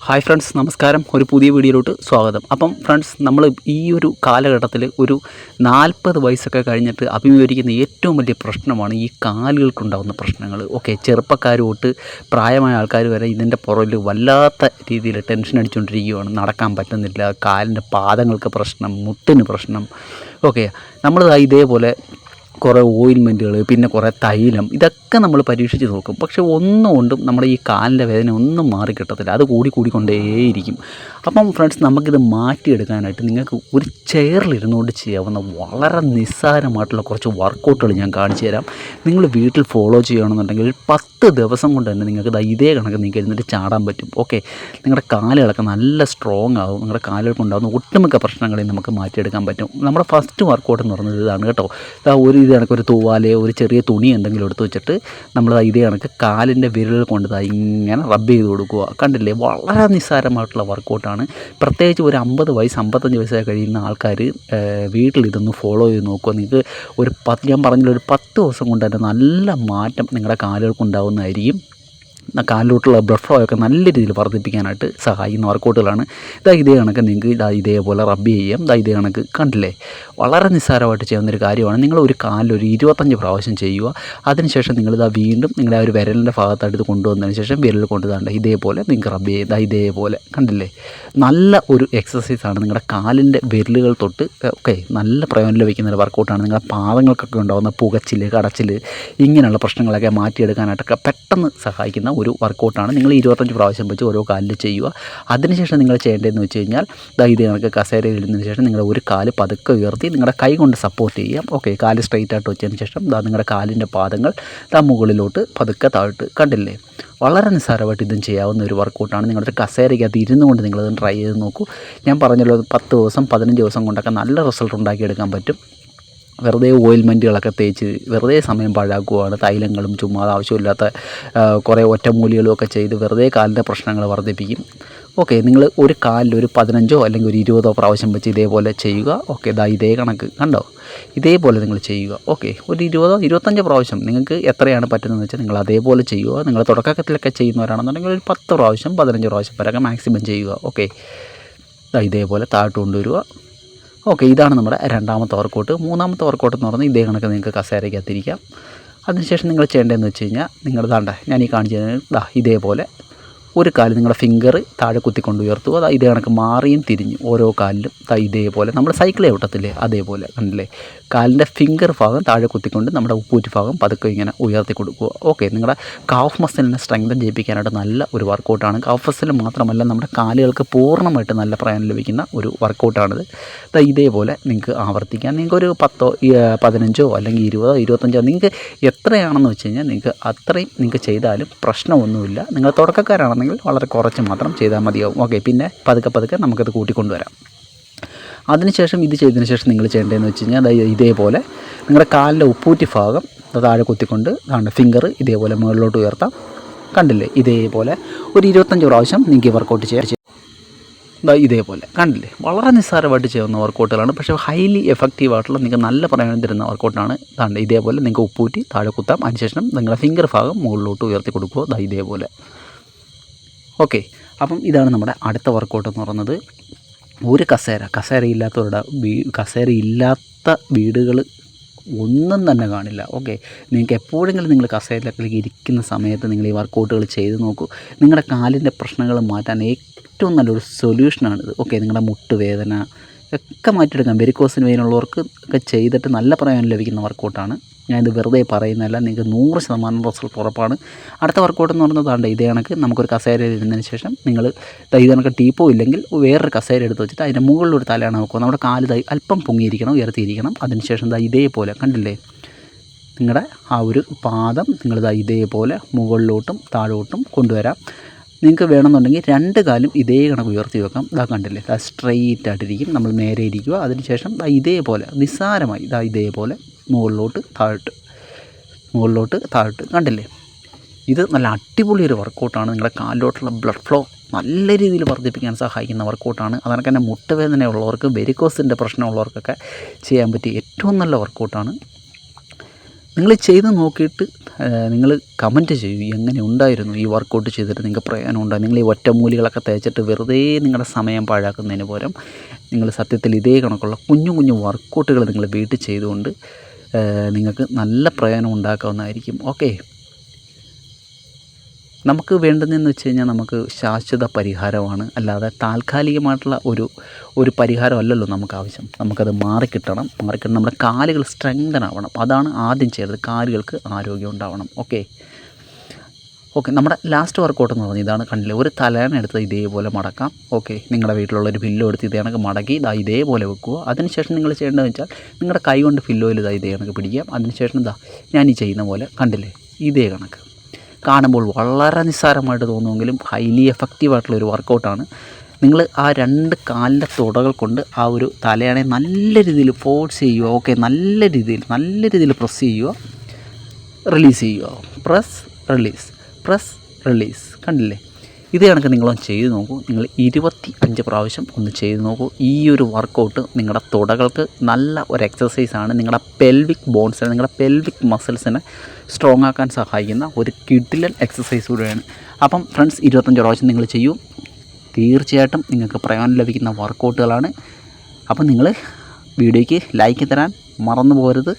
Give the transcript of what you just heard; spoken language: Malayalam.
ഹായ് ഫ്രണ്ട്സ്, നമസ്കാരം. ഒരു പുതിയ വീഡിയോയിലോട്ട് സ്വാഗതം. അപ്പം ഫ്രണ്ട്സ്, നമ്മൾ ഈ ഒരു കാലഘട്ടത്തിൽ ഒരു 40 വയസ്സൊക്കെ കഴിഞ്ഞിട്ട് അഭിമുഖീകരിക്കുന്ന ഏറ്റവും വലിയ പ്രശ്നമാണ് ഈ കാലുകൾക്കുണ്ടാകുന്ന പ്രശ്നങ്ങൾ. ഓക്കെ, ചെറുപ്പക്കാർ തൊട്ട് പ്രായമായ ആൾക്കാർ വരെ ഇതിൻ്റെ പുറകിൽ വല്ലാത്ത രീതിയിൽ ടെൻഷൻ അടിച്ചുകൊണ്ടിരിക്കുകയാണ്. നടക്കാൻ പറ്റുന്നില്ല, കാലിൻ്റെ പാദങ്ങൾക്ക് പ്രശ്നം, മുട്ടിന് പ്രശ്നം. ഓക്കെ, നമ്മൾ ഇതേപോലെ കുറേ ഓയിൻമെൻറ്റുകൾ, പിന്നെ കുറേ തൈലം, ഇതൊക്കെ നമ്മൾ പരീക്ഷിച്ച് നോക്കും. പക്ഷേ ഒന്നുകൊണ്ടും നമ്മുടെ ഈ കാലിൻ്റെ വേദന ഒന്നും മാറി കിട്ടത്തില്ല. അത് കൂടിക്കൊണ്ടേയിരിക്കും. അപ്പം ഫ്രണ്ട്സ്, നമുക്കിത് മാറ്റിയെടുക്കാനായിട്ട് നിങ്ങൾക്ക് ഒരു ചെയറിലിരുന്നുകൊണ്ട് ചെയ്യാവുന്ന വളരെ നിസ്സാരമായിട്ടുള്ള കുറച്ച് വർക്കൗട്ടുകൾ ഞാൻ കാണിച്ചു തരാം. നിങ്ങൾ വീട്ടിൽ ഫോളോ ചെയ്യുകയാണെന്നുണ്ടെങ്കിൽ 10 ദിവസം കൊണ്ട് തന്നെ നിങ്ങൾക്ക് ഇതേ കണക്ക് നിങ്ങൾക്ക് ഇരുന്നിട്ട് ചാടാൻ പറ്റും. ഓക്കെ, നിങ്ങളുടെ കാലുകളൊക്കെ നല്ല സ്ട്രോങ് ആകും. നിങ്ങളുടെ കാലുകൾക്കുണ്ടാകുന്ന ഒട്ടുമിക്ക പ്രശ്നങ്ങളെയും നമുക്ക് മാറ്റിയെടുക്കാൻ പറ്റും. നമ്മുടെ ഫസ്റ്റ് വർക്കൗട്ട് എന്ന് പറയുന്നത് ഇതാണ് കേട്ടോ. ഇത് കണക്കൊരു തൂവാലയോ ഒരു ചെറിയ തുണി എന്തെങ്കിലും എടുത്ത് വെച്ചിട്ട് നമ്മൾ ഇതേ കണക്ക് കാലിൻ്റെ വിരലുകൾ കൊണ്ട് ഇങ്ങനെ റബ്ബ് ചെയ്ത് കൊടുക്കുക. കണ്ടില്ലേ, വളരെ നിസ്സാരമായിട്ടുള്ള വർക്കൗട്ടാണ്. പ്രത്യേകിച്ച് ഒരു 50 വയസ്സ് 55 വയസ്സായി കഴിയുന്ന ആൾക്കാർ വീട്ടിൽ ഇതൊന്ന് ഫോളോ ചെയ്ത് നോക്കുക. നിങ്ങൾക്ക് ഞാൻ പറഞ്ഞൊരു 10 ദിവസം കൊണ്ട് തന്നെ നല്ല മാറ്റം നിങ്ങളുടെ കാലുകൾക്കുണ്ടാകുന്നതായിരിക്കും. കാലിലോട്ടുള്ള ബ്ലഡ് ഫ്ലോ ഒക്കെ നല്ല രീതിയിൽ വർദ്ധിപ്പിക്കാനായിട്ട് സഹായിക്കുന്ന വർക്കൗട്ടുകളാണ്. ഇതേ കണക്ക് നിങ്ങൾക്ക് ഇതേപോലെ റബ്ബ് ചെയ്യാം. ഇതേ കണക്ക് കണ്ടില്ലേ, വളരെ നിസ്സാരമായിട്ട് ചെയ്യുന്നൊരു കാര്യമാണ്. നിങ്ങൾ ഒരു കാലിൽ ഒരു 25 പ്രാവശ്യം ചെയ്യുക. അതിനുശേഷം വീണ്ടും നിങ്ങളുടെ ഒരു വിരലിൻ്റെ ഭാഗത്തായിട്ട് കൊണ്ടുവന്നതിന് ശേഷം വിരൽ കൊണ്ടുതാണ്ട് ഇതേപോലെ നിങ്ങൾക്ക് റബ്ബ് ചെയ്യുക. ഇതേപോലെ കണ്ടില്ലേ, നല്ല ഒരു എക്സസൈസാണ്. നിങ്ങളുടെ കാലിൻ്റെ വിരലുകൾ തൊട്ട് ഒക്കെ നല്ല പ്രയോജനം ലഭിക്കുന്ന ഒരു വർക്കൗട്ടാണ്. നിങ്ങളുടെ പാദങ്ങൾക്കൊക്കെ ഉണ്ടാകുന്ന പുകച്ചിൽ, കടച്ചിൽ, ഇങ്ങനെയുള്ള പ്രശ്നങ്ങളൊക്കെ മാറ്റിയെടുക്കാനായിട്ടൊക്കെ പെട്ടെന്ന് സഹായിക്കുന്ന ഒരു വർക്കൗട്ടാണ്. നിങ്ങൾ 25 പ്രാവശ്യം വെച്ച് ഓരോ കാലിൽ ചെയ്യുക. അതിനുശേഷം നിങ്ങൾ ചെയ്യേണ്ടതെന്ന് വെച്ച് കഴിഞ്ഞാൽ ഇത് കണക്ക് കസേരയിൽ ഇരുന്നതിന് ശേഷം നിങ്ങൾ ഒരു കാല് പതുക്കെ ഉയർത്തി നിങ്ങളുടെ കൈ കൊണ്ട് സപ്പോർട്ട് ചെയ്യാം. ഓക്കെ, കാല് സ്ട്രെയിറ്റ് ആയിട്ട് വെച്ചതിന് ശേഷം നിങ്ങളുടെ കാലിൻ്റെ പാദങ്ങൾ മുകളിലോട്ട് പതുക്കെ താഴ്ത്ത്. കണ്ടില്ലേ, വളരെ നിസ്സാരമായിട്ട് ഇതും ചെയ്യാവുന്ന ഒരു വർക്കൗട്ടാണ്. നിങ്ങളുടെ കസേരയ്ക്കകത്ത് ഇരുന്നു കൊണ്ട് നിങ്ങളത് ട്രൈ ചെയ്ത് നോക്കൂ. ഞാൻ പറഞ്ഞല്ലോ, 10 ദിവസം 15 ദിവസം കൊണ്ടൊക്കെ നല്ല റിസൾട്ട് ഉണ്ടാക്കിയെടുക്കാൻ പറ്റും. വെറുതെ ഓയിൽമെൻറ്റുകളൊക്കെ തേച്ച് വെറുതെ സമയം പാഴാക്കുകയാണ്. തൈലങ്ങളും ചുമ്മാ ആവശ്യമില്ലാത്ത കുറേ ഒറ്റമൂലികളും ഒക്കെ ചെയ്ത് വെറുതെ കാലിൻ്റെ പ്രശ്നങ്ങൾ വർദ്ധിപ്പിക്കും. ഓക്കെ, നിങ്ങൾ ഒരു കാലിൽ ഒരു 15 അല്ലെങ്കിൽ ഒരു 20 പ്രാവശ്യം വെച്ച് ഇതേപോലെ ചെയ്യുക. ഓക്കെ, ഇതേ കണക്ക് കണ്ടോ, ഇതേപോലെ നിങ്ങൾ ചെയ്യുക. ഓക്കെ, ഒരു 20-25 പ്രാവശ്യം നിങ്ങൾക്ക് എത്രയാണ് പറ്റുന്നതെന്ന് വെച്ചാൽ നിങ്ങൾ അതേപോലെ ചെയ്യുക. നിങ്ങൾ തുടക്കത്തിലൊക്കെ ചെയ്യുന്നവരാണെന്നുണ്ടെങ്കിൽ ഒരു 10 പ്രാവശ്യം 15 പ്രാവശ്യം വരെയൊക്കെ മാക്സിമം ചെയ്യുക. ഓക്കെ, ഇതേപോലെ താഴ്ത്ത് കൊണ്ടുവരിക. ഓക്കെ, ഇതാണ് നമ്മുടെ രണ്ടാമത്തെ വർക്കൗട്ട്. മൂന്നാമത്തെ വർക്കൗട്ട് എന്ന് പറഞ്ഞാൽ ഇതേ കണക്ക് നിങ്ങൾക്ക് കസേരയ്ക്കകത്തിരിക്കാം. അതിനുശേഷം നിങ്ങൾ ചെയ്യേണ്ടതെന്ന് വെച്ച് കഴിഞ്ഞാൽ നിങ്ങൾ ഞാൻ ഈ കാണിച്ചത് ഇതേപോലെ ഒരു കാല് നിങ്ങളുടെ ഫിംഗർ താഴെ കുത്തിക്കൊണ്ട് ഉയർത്തുക. ഇതേ കണക്ക് മാറിയും തിരിഞ്ഞ് ഓരോ കാലിലും ഇതേപോലെ നമ്മൾ സൈക്കിളെ ഓട്ടത്തില്ലേ അതേപോലെ കണ്ടില്ലേ, കാലിൻ്റെ ഫിംഗർ ഭാഗം താഴെ കുത്തിക്കൊണ്ട് നമ്മുടെ ഉപ്പൂറ്റി ഭാഗം പതുക്കെ ഇങ്ങനെ ഉയർത്തി കൊടുക്കുക. ഓക്കെ, നിങ്ങളുടെ കാഫ് മസിലിനെ സ്ട്രെങ്തൻ ചെയ്യിപ്പിക്കാനായിട്ട് നല്ല ഒരു വർക്കൗട്ടാണ്. കാഫ് മസിൽ മാത്രമല്ല, നമ്മുടെ കാലുകൾക്ക് പൂർണ്ണമായിട്ട് നല്ല പ്രയോജനം ലഭിക്കുന്ന ഒരു വർക്കൗട്ടാണിത്. ഇതേപോലെ നിങ്ങൾക്ക് ആവർത്തിക്കാം. നിങ്ങൾക്കൊരു 10, 15 അല്ലെങ്കിൽ 20, 25 നിങ്ങൾക്ക് എത്രയാണെന്ന് വെച്ച് കഴിഞ്ഞാൽ നിങ്ങൾക്ക് അത്രയും നിങ്ങൾക്ക് ചെയ്താലും പ്രശ്നമൊന്നുമില്ല. നിങ്ങൾ തുടക്കക്കാരാണെന്നെങ്കിൽ വളരെ കുറച്ച് മാത്രം ചെയ്താൽ മതിയാവും. ഓക്കെ, പിന്നെ പതുക്കെ നമുക്കത് കൂട്ടിക്കൊണ്ടുവരാം. അതിനുശേഷം ഇത് ചെയ്തതിന് ശേഷം നിങ്ങൾ ചെയ്യേണ്ടതെന്ന് വെച്ച് കഴിഞ്ഞാൽ ഇതേപോലെ നിങ്ങളുടെ കാലിൻ്റെ ഉപ്പൂറ്റി ഭാഗം താഴെ കുത്തിക്കൊണ്ട് ഫിംഗർ ഇതേപോലെ മുകളിലോട്ട് ഉയർത്താം. കണ്ടില്ലേ, ഇതേപോലെ ഒരു 25 പ്രാവശ്യം നിങ്ങൾക്ക് വർക്കൗട്ട് ചെയ്യാം. ഇതേപോലെ കണ്ടില്ലേ, വളരെ നിസ്സാരമായിട്ട് ചെയ്യുന്ന വർക്കൗട്ടുകളാണ്. പക്ഷേ ഹൈലി എഫക്റ്റീവായിട്ടുള്ള നിങ്ങൾക്ക് നല്ല പ്രയോജനം തരുന്ന വർക്കൗട്ടാണ്. ഇതേപോലെ നിങ്ങൾക്ക് ഉപ്പൂറ്റി താഴെ കുത്താം. അതിനുശേഷം നിങ്ങളുടെ ഫിംഗർ ഭാഗം മുകളിലോട്ട് ഉയർത്തി കൊടുക്കുക. ഇതേപോലെ. ഓക്കെ, അപ്പം ഇതാണ് നമ്മുടെ അടുത്ത വർക്കൗട്ട് എന്ന് പറയുന്നത്. ഒരു കസേരയില്ലാത്ത വീടുകൾ ഒന്നും തന്നെ കാണില്ല. ഓക്കെ, നിങ്ങൾക്ക് എപ്പോഴെങ്കിലും നിങ്ങൾ കസേരയിലൊക്കെ ഇരിക്കുന്ന സമയത്ത് നിങ്ങൾ ഈ വർക്കൗട്ടുകൾ ചെയ്ത് നോക്കൂ. നിങ്ങളുടെ കാലിൻ്റെ പ്രശ്നങ്ങൾ മാറ്റാൻ ഏറ്റവും നല്ലൊരു സൊല്യൂഷനാണിത്. ഓക്കെ, നിങ്ങളുടെ മുട്ടുവേദന ഒക്കെ മാറ്റിയെടുക്കാം. വെരിക്കോസിന് വെയിനുള്ളവർക്ക് ഒക്കെ ചെയ്തിട്ട് നല്ല പ്രയോജനം ലഭിക്കുന്ന വർക്കൗട്ടാണ്. ഞാനിത് വെറുതെ പറയുന്നതല്ല, നിങ്ങൾക്ക് 100% റിസൾട്ട് ഉറപ്പാണ്. അടുത്ത വർക്കൗട്ട് എന്ന് പറയുന്നത് ഇതേ കണക്ക് നമുക്കൊരു കസേരയിൽ ഇരുന്നതിന് ശേഷം നിങ്ങൾ ഇത് കണക്ക് ടീപ്പോ ഇല്ലെങ്കിൽ വേറൊരു കസേര എടുത്ത് വെച്ചിട്ട് അതിൻ്റെ മുകളിലൊരു തലയാണ് വെക്കുക. നമ്മുടെ കാല് അല്പം പൊങ്ങിയിരിക്കണം, ഉയർത്തിയിരിക്കണം. അതിനുശേഷം ഇതേപോലെ കണ്ടില്ലേ, നിങ്ങളുടെ ആ ഒരു പാദം നിങ്ങൾ ഇതേപോലെ മുകളിലോട്ടും താഴോട്ടും കൊണ്ടുവരാം. നിങ്ങൾക്ക് വേണമെന്നുണ്ടെങ്കിൽ 2 കാലും ഇതേ കണക്ക് ഉയർത്തി വെക്കാം. കണ്ടില്ലേ, സ്ട്രെയിറ്റ് ആയിട്ടിരിക്കും. നമ്മൾ നേരെ ഇരിക്കുക. അതിനുശേഷം ഇതേപോലെ നിസ്സാരമായി ഇതേപോലെ മുകളിലോട്ട് താഴോട്ട് കണ്ടില്ലേ. ഇത് നല്ല അടിപൊളി ഒരു വർക്കൗട്ടാണ്. നിങ്ങളുടെ കാലിലോട്ടുള്ള ബ്ലഡ് ഫ്ലോ നല്ല രീതിയിൽ വർദ്ധിപ്പിക്കാൻ സഹായിക്കുന്ന വർക്കൗട്ടാണ്. അതുകൊണ്ട് തന്നെ മുട്ടുവേദനയുള്ളവർക്ക്, വെരിക്കോസിൻ്റെ പ്രശ്നമുള്ളവർക്കൊക്കെ ചെയ്യാൻ പറ്റിയ ഏറ്റവും നല്ല വർക്കൗട്ടാണ്. നിങ്ങൾ ചെയ്ത് നോക്കിയിട്ട് നിങ്ങൾ കമൻറ്റ് ചെയ്യൂ എങ്ങനെ ഉണ്ടായിരുന്നു ഈ വർക്കൗട്ട് ചെയ്തിട്ട് നിങ്ങൾക്ക് പ്രയോജനം ഉണ്ടാകും. നിങ്ങൾ ഈ ഒറ്റമൂലികളൊക്കെ തേച്ചിട്ട് വെറുതെ നിങ്ങളുടെ സമയം പാഴാക്കുന്നതിന് പകരം നിങ്ങൾ സത്യത്തിൽ ഇതേ കണക്കുള്ള കുഞ്ഞു കുഞ്ഞു വർക്കൗട്ടുകൾ നിങ്ങൾ വീട്ടിൽ ചെയ്തുകൊണ്ട് നിങ്ങൾക്ക് നല്ല പ്രയോജനം ഉണ്ടാക്കാവുന്നതായിരിക്കും. ഓക്കെ, നമുക്ക് വേണ്ടതെന്ന് വെച്ച് കഴിഞ്ഞാൽ നമുക്ക് ശാശ്വത പരിഹാരമാണ്, അല്ലാതെ താൽക്കാലികമായിട്ടുള്ള ഒരു പരിഹാരമല്ലല്ലോ നമുക്ക് ആവശ്യം. നമുക്കത് മാറിക്കിട്ടണം. നമ്മുടെ കാലുകൾ സ്ട്രെങ്തൻ ആവണം. അതാണ് ആദ്യം ചെയ്യേണ്ടത്. കാലുകൾക്ക് ആരോഗ്യം ഉണ്ടാവണം. ഓക്കെ, നമ്മുടെ ലാസ്റ്റ് വർക്കൗട്ട് എന്ന് പറഞ്ഞാൽ ഇതാണ്. കണ്ടില്ലേ, ഒരു തലയണ എടുത്ത് ഇതേപോലെ മടക്കാം. ഓക്കെ, നിങ്ങളുടെ വീട്ടിലുള്ള ഒരു പില്ലോ എടുത്ത് ഇതേ കണക്ക് മടക്കി ഇതേപോലെ വെക്കുക. അതിനുശേഷം നിങ്ങൾ ചെയ്യേണ്ടതെന്ന് വെച്ചാൽ നിങ്ങളുടെ കൈ കൊണ്ട് പില്ലോയിൽ ഇതേ കണക്ക് പിടിക്കാം. അതിനുശേഷം ഞാൻ ഈ ചെയ്യുന്ന പോലെ കണ്ടില്ലേ, ഇതേ കണക്ക് കാണുമ്പോൾ വളരെ നിസ്സാരമായിട്ട് തോന്നുമെങ്കിലും ഹൈലി എഫക്റ്റീവായിട്ടുള്ളൊരു വർക്കൗട്ടാണ്. നിങ്ങൾ ആ 2 കാലിൻ്റെ തുടകൾ കൊണ്ട് ആ ഒരു തലയാണെ നല്ല രീതിയിൽ ഫോഴ്സ് ചെയ്യുക. ഓക്കെ, നല്ല രീതിയിൽ പ്രസ് ചെയ്യുക, റിലീസ് ചെയ്യുക. Press release. കണ്ടില്ലേ, ഇത് കണക്ക് നിങ്ങളൊന്ന് ചെയ്ത് നോക്കൂ. നിങ്ങൾ 25 പ്രാവശ്യം ഒന്ന് ചെയ്ത് നോക്കൂ. ഈ ഒരു വർക്കൗട്ട് നിങ്ങളുടെ തുടകൾക്ക് നല്ല ഒരു എക്സസൈസാണ്. നിങ്ങളുടെ പെൽവിക് ബോൺസിനെ, നിങ്ങളുടെ പെൽവിക് മസിൽസിനെ സ്ട്രോങ് ആക്കാൻ സഹായിക്കുന്ന ഒരു കിടിലൻ എക്സസൈസ് കൂടെയാണ്. അപ്പം ഫ്രണ്ട്സ്, 25 പ്രാവശ്യം നിങ്ങൾ ചെയ്യൂ. തീർച്ചയായിട്ടും നിങ്ങൾക്ക് പ്രയോജനം ലഭിക്കുന്ന വർക്കൗട്ടുകളാണ്. അപ്പം നിങ്ങൾ വീഡിയോയ്ക്ക് ലൈക്ക് തരാൻ മറന്നു പോകരുത്.